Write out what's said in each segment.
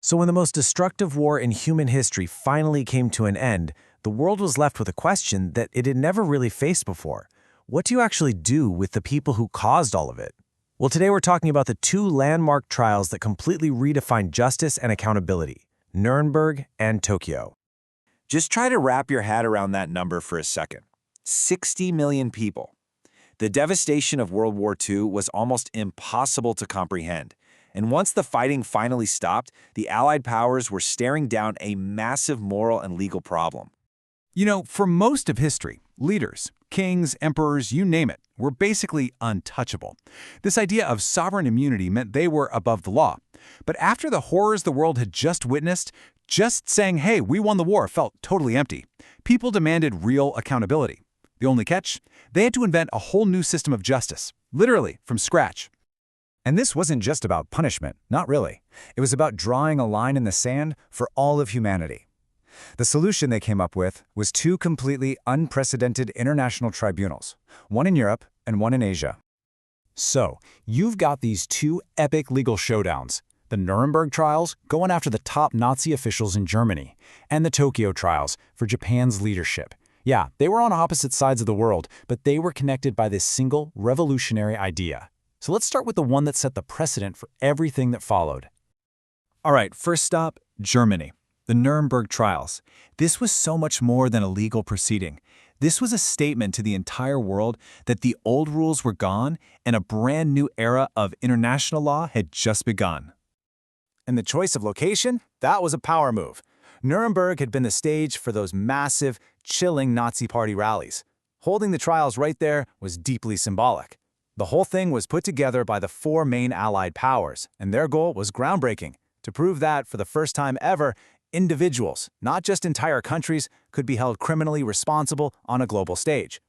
So when the most destructive war in human history finally came to an end, the world was left with a question that it had never really faced before. What do you actually do with the people who caused all of it? Well, today we're talking about the two landmark trials that completely redefined justice and accountability, Nuremberg and Tokyo. Just try to wrap your head around that number for a second. 60 million people. The devastation of World War II was almost impossible to comprehend. And once the fighting finally stopped, the Allied powers were staring down a massive moral and legal problem. You know, for most of history, leaders, kings, emperors, you name it, were basically untouchable. This idea of sovereign immunity meant they were above the law. But after the horrors the world had just witnessed, just saying, hey, we won the war felt totally empty. People demanded real accountability. The only catch? They had to invent a whole new system of justice, literally from scratch. And this wasn't just about punishment, not really. It was about drawing a line in the sand for all of humanity. The solution they came up with was two completely unprecedented international tribunals, one in Europe and one in Asia. So, you've got these two epic legal showdowns, the Nuremberg Trials going after the top Nazi officials in Germany, and the Tokyo Trials for Japan's leadership. Yeah, they were on opposite sides of the world, but they were connected by this single revolutionary idea. So let's start with the one that set the precedent for everything that followed. All right, first stop, Germany. The Nuremberg Trials. This was so much more than a legal proceeding. This was a statement to the entire world that the old rules were gone and a brand new era of international law had just begun. And the choice of location? That was a power move. Nuremberg had been the stage for those massive, chilling Nazi Party rallies. Holding the trials right there was deeply symbolic. The whole thing was put together by the four main Allied powers, and their goal was groundbreaking, to prove that, for the first time ever, individuals, not just entire countries, could be held criminally responsible on a global stage.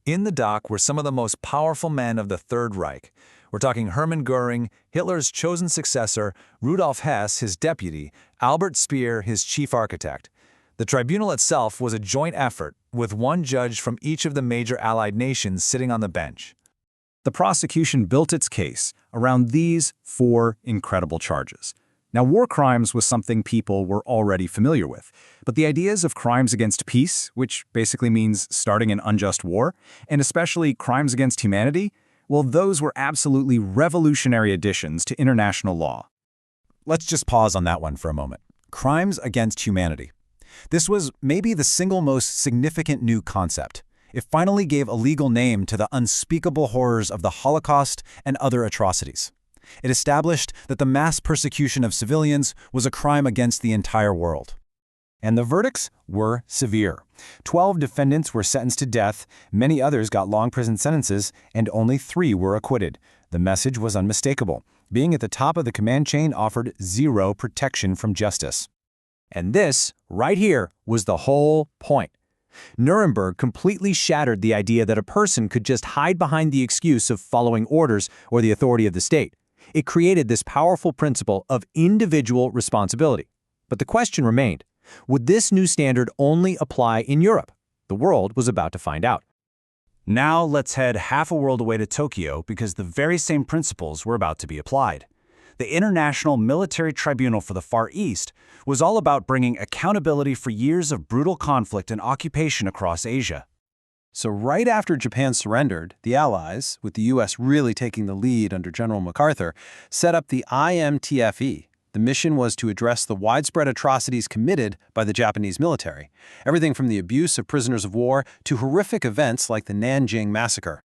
In the dock were some of the most powerful men of the Third Reich. We're talking Hermann Göring, Hitler's chosen successor, Rudolf Hess, his deputy, Albert Speer, his chief architect. The tribunal itself was a joint effort, with one judge from each of the major Allied nations sitting on the bench. The prosecution built its case around these four incredible charges. Now, war crimes was something people were already familiar with, but the ideas of crimes against peace, which basically means starting an unjust war, and especially crimes against humanity, well, those were absolutely revolutionary additions to international law. Let's just pause on that one for a moment. Crimes against humanity. This was maybe the single most significant new concept. It finally gave a legal name to the unspeakable horrors of the Holocaust and other atrocities. It established that the mass persecution of civilians was a crime against the entire world. And the verdicts were severe. 12 defendants were sentenced to death, many others got long prison sentences, and only 3 were acquitted. The message was unmistakable. Being at the top of the command chain offered zero protection from justice. And this, right here, was the whole point. Nuremberg completely shattered the idea that a person could just hide behind the excuse of following orders or the authority of the state. It created this powerful principle of individual responsibility. But the question remained, would this new standard only apply in Europe? The world was about to find out. Now let's head half a world away to Tokyo because the very same principles were about to be applied. The International Military Tribunal for the Far East was all about bringing accountability for years of brutal conflict and occupation across Asia. So right after Japan surrendered, the Allies, with the U.S. really taking the lead under General MacArthur, set up the IMTFE. The mission was to address the widespread atrocities committed by the Japanese military, everything from the abuse of prisoners of war to horrific events like the Nanjing Massacre.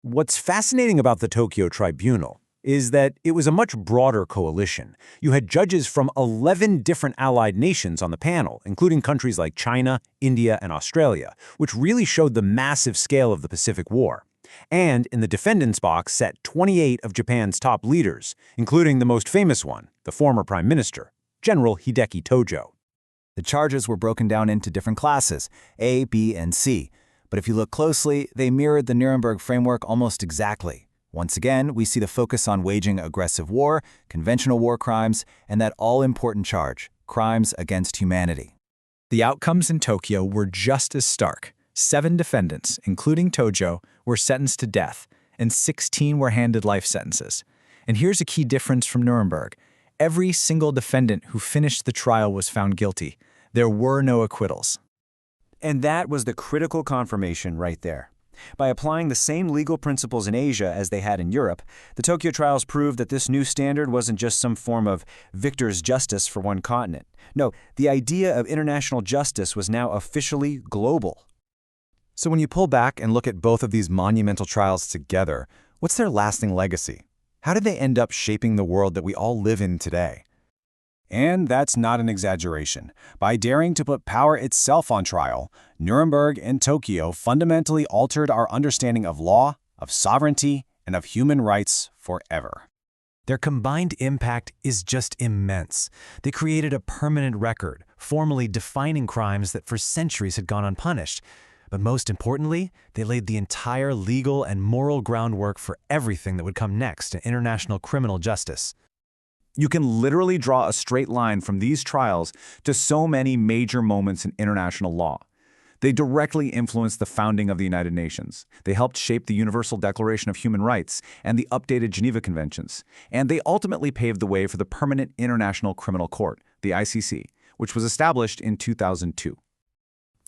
What's fascinating about the Tokyo Tribunal is that it was a much broader coalition. You had judges from 11 different allied nations on the panel, including countries like China, India, and Australia, which really showed the massive scale of the Pacific War. And in the defendants box sat 28 of Japan's top leaders, including the most famous one, the former prime minister, General Hideki Tojo. The charges were broken down into different classes, A, B, and C. But if you look closely, they mirrored the Nuremberg framework almost exactly. Once again, we see the focus on waging aggressive war, conventional war crimes, and that all-important charge, crimes against humanity. The outcomes in Tokyo were just as stark. 7 defendants, including Tojo, were sentenced to death, and 16 were handed life sentences. And here's a key difference from Nuremberg. Every single defendant who finished the trial was found guilty. There were no acquittals. And that was the critical confirmation right there. By applying the same legal principles in Asia as they had in Europe, the Tokyo trials proved that this new standard wasn't just some form of victor's justice for one continent. No, the idea of international justice was now officially global. So when you pull back and look at both of these monumental trials together, what's their lasting legacy? How did they end up shaping the world that we all live in today? And that's not an exaggeration. By daring to put power itself on trial, Nuremberg and Tokyo fundamentally altered our understanding of law, of sovereignty, and of human rights forever. Their combined impact is just immense. They created a permanent record, formally defining crimes that for centuries had gone unpunished. But most importantly, they laid the entire legal and moral groundwork for everything that would come next in international criminal justice. You can literally draw a straight line from these trials to so many major moments in international law. They directly influenced the founding of the United Nations. They helped shape the Universal Declaration of Human Rights and the updated Geneva Conventions. And they ultimately paved the way for the Permanent International Criminal Court, the ICC, which was established in 2002.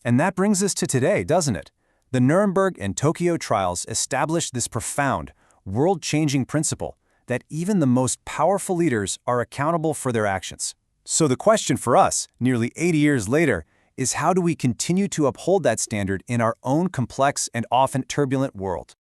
And that brings us to today, doesn't it? The Nuremberg and Tokyo trials established this profound, world-changing principle that even the most powerful leaders are accountable for their actions. So the question for us, nearly 80 years later, is how do we continue to uphold that standard in our own complex and often turbulent world?